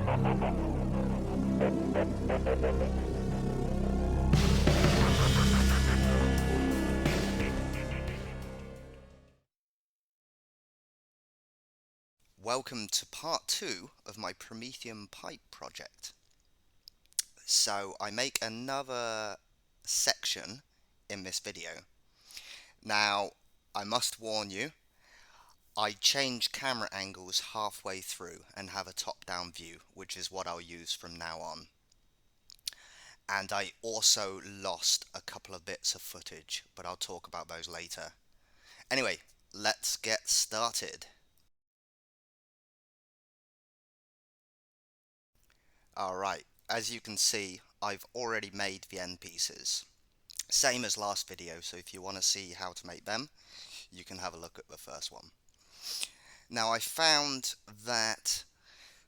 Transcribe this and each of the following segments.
Welcome to part 2 of my Promethium pipe project. So I make another section in this video. Now, I must warn you, I change camera angles halfway through and have a top-down view, which is what I'll use from now on. And I also lost a couple of bits of footage, but I'll talk about those later. Anyway, let's get started. Alright, as you can see, I've already made the end pieces. Same as last video, so if you want to see how to make them, you can have a look at the first one. Now I found that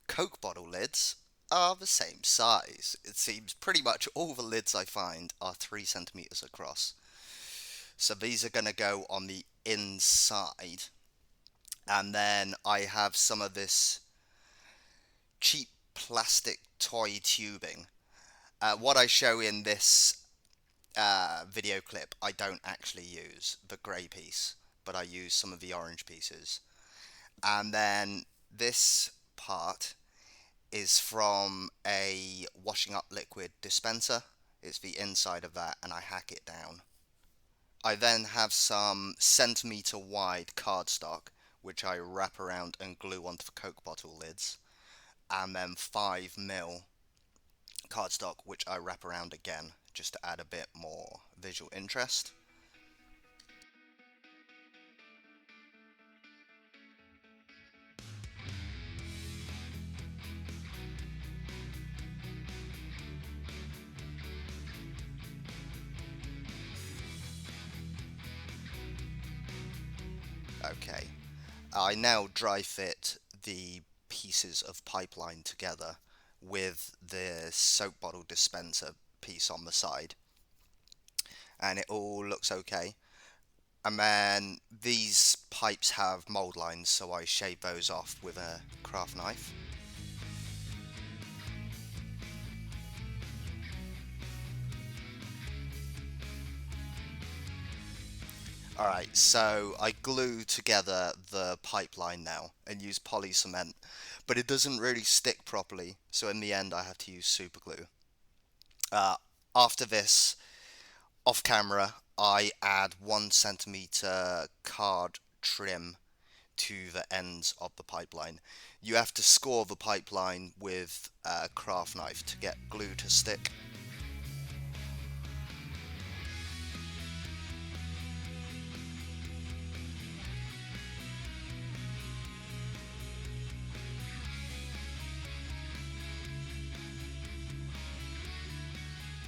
Coke bottle lids are the same size. It seems pretty much all the lids I find are 3 centimeters across. So these are going to go on the inside. And then I have some of this cheap plastic toy tubing. What I show in this video clip I don't actually use the grey piece, but I use some of the orange pieces. And then this part is from a washing up liquid dispenser. It's the inside of that, and I hack it down. I then have some centimeter wide cardstock which I wrap around and glue onto the Coke bottle lids, and then 5mm cardstock which I wrap around again just to add a bit more visual interest. Okay, I now dry fit the pieces of pipeline together with the soap bottle dispenser piece on the side, and it all looks okay. And then these pipes have mold lines, so I shave those off with a craft knife. Alright, so I glue together the pipeline now and use poly cement, but it doesn't really stick properly, so in the end I have to use super glue. After this, off camera, I add 1 centimeter card trim to the ends of the pipeline. You have to score the pipeline with a craft knife to get glue to stick.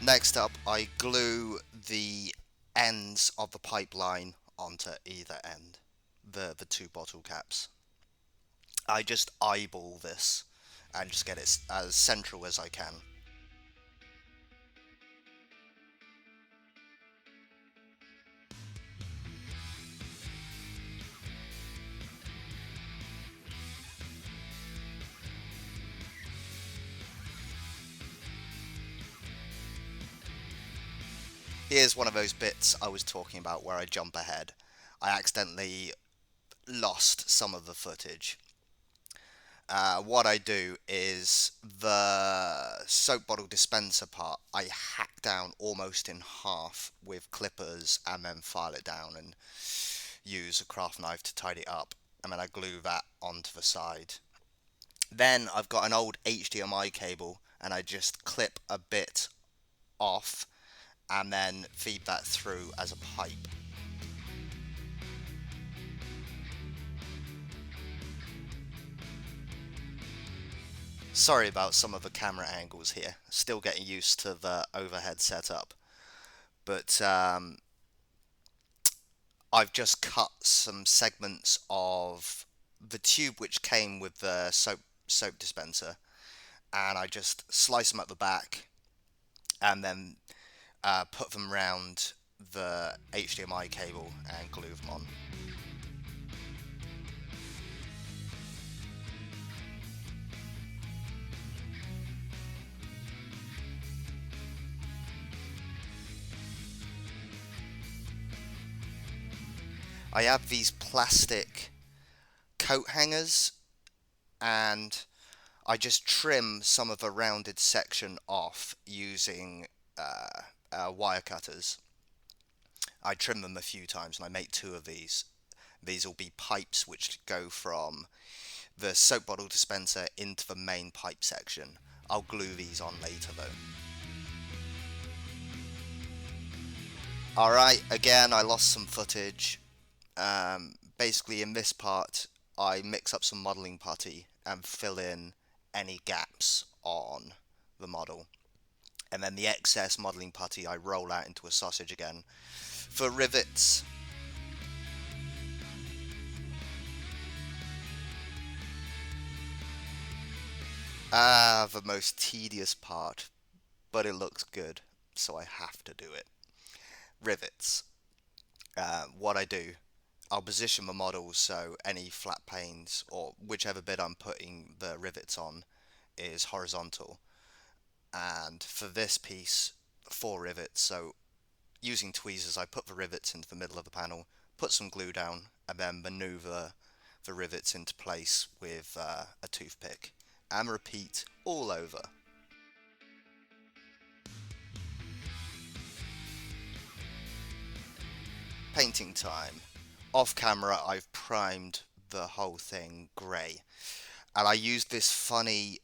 Next up, I glue the ends of the pipeline onto either end, the 2 bottle caps. I just eyeball this and just get it as central as I can. Here's one of those bits I was talking about where I jump ahead. I accidentally lost some of the footage. What I do is the soap bottle dispenser part I hack down almost in half with clippers and then file it down and use a craft knife to tidy it up, and then I glue that onto the side. Then I've got an old HDMI cable and I just clip a bit off and then feed that through as a pipe. Sorry about some of the camera angles here, still getting used to the overhead setup, but I've just cut some segments of the tube which came with the soap dispenser, and I just slice them at the back and then put them round the HDMI cable and glue them on. I have these plastic coat hangers, and I just trim some of the rounded section off using wire cutters. I trim them a few times and I make two of these. These will be pipes which go from the soap bottle dispenser into the main pipe section. I'll glue these on later though. Alright, again I lost some footage. Basically in this part I mix up some modelling putty and fill in any gaps on the model. And then the excess modelling putty I roll out into a sausage again. For rivets, the most tedious part, but it looks good, so I have to do it. Rivets. What I do, I'll position the model so any flat planes or whichever bit I'm putting the rivets on is horizontal. And for this piece, 4 rivets, so using tweezers I put the rivets into the middle of the panel, put some glue down, and then maneuver the rivets into place with a toothpick, and repeat all over. Painting time. Off camera I've primed the whole thing grey, and I used this funny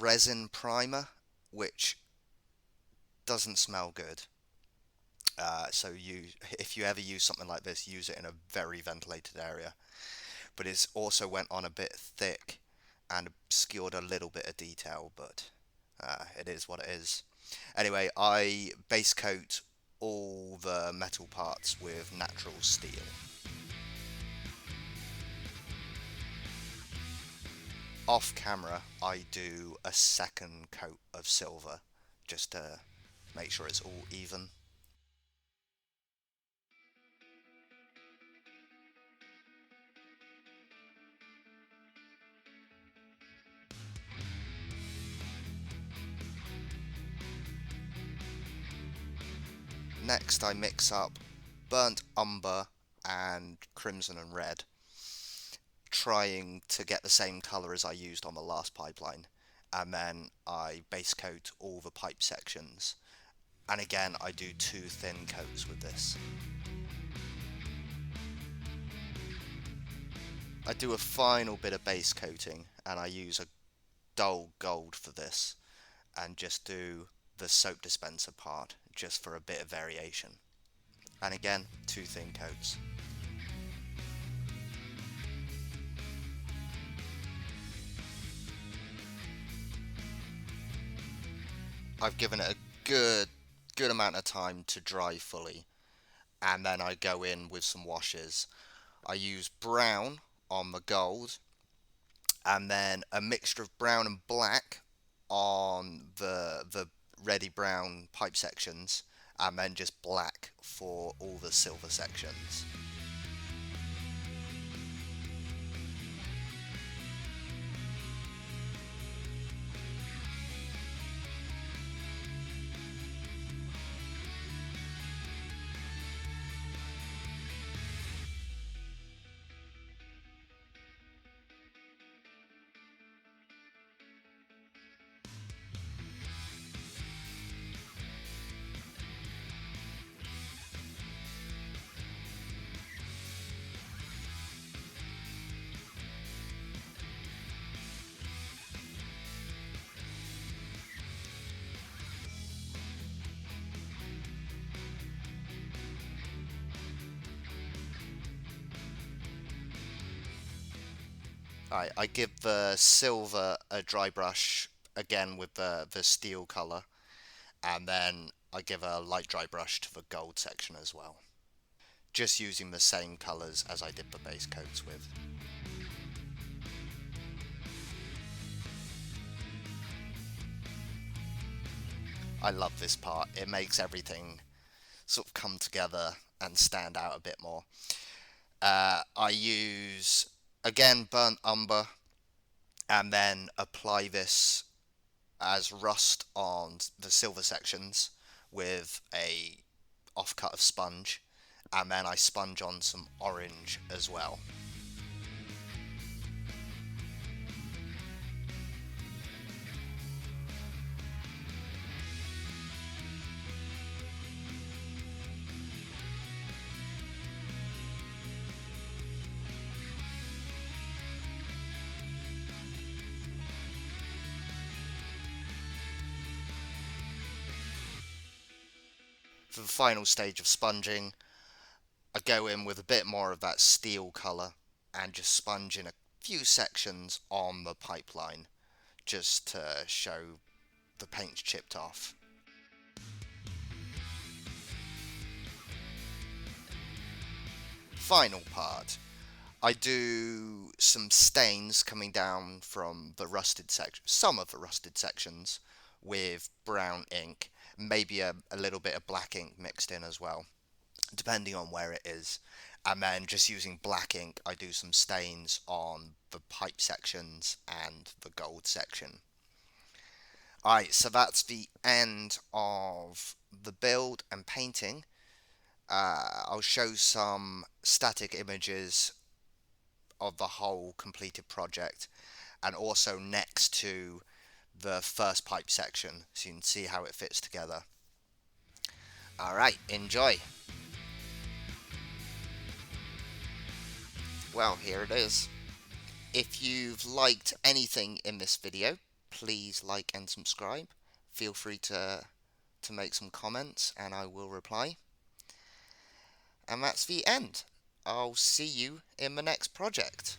resin primer which doesn't smell good. So if you ever use something like this, use it in a very ventilated area. But it's also went on a bit thick and obscured a little bit of detail, but it is what it is. Anyway, I base coat all the metal parts with natural steel. Off camera, I do a second coat of silver just to make sure it's all even. Next, I mix up burnt umber and crimson and red, trying to get the same colour as I used on the last pipeline. And then I base coat all the pipe sections. And again, I do 2 thin coats with this. I do a final bit of base coating, and I use a dull gold for this, and just do the soap dispenser part, just for a bit of variation. And again, 2 thin coats. I've given it a good amount of time to dry fully, and then I go in with some washes. I use brown on the gold, and then a mixture of brown and black on the reddy brown pipe sections, and then just black for all the silver sections. I give the silver a dry brush again with the steel colour, and then I give a light dry brush to the gold section as well. Just using the same colours as I did the base coats with. I love this part. It makes everything sort of come together and stand out a bit more. I use, again, burnt umber, and then apply this as rust on the silver sections with a offcut of sponge, and then I sponge on some orange as well. For the final stage of sponging, I go in with a bit more of that steel colour and just sponge in a few sections on the pipeline, just to show the paint's chipped off. Final part. I do some stains coming down from the rusted section, some of the rusted sections, with brown ink, maybe a little bit of black ink mixed in as well, depending on where it is. And then just using black ink, I do some stains on the pipe sections and the gold section. Alright, so that's the end of the build and painting. I'll show some static images of the whole completed project, and also next to the first pipe section, so you can see how it fits together. Alright, enjoy! Well, here it is. If you've liked anything in this video, please like and subscribe. Feel free to make some comments and I will reply. And that's the end. I'll see you in the next project.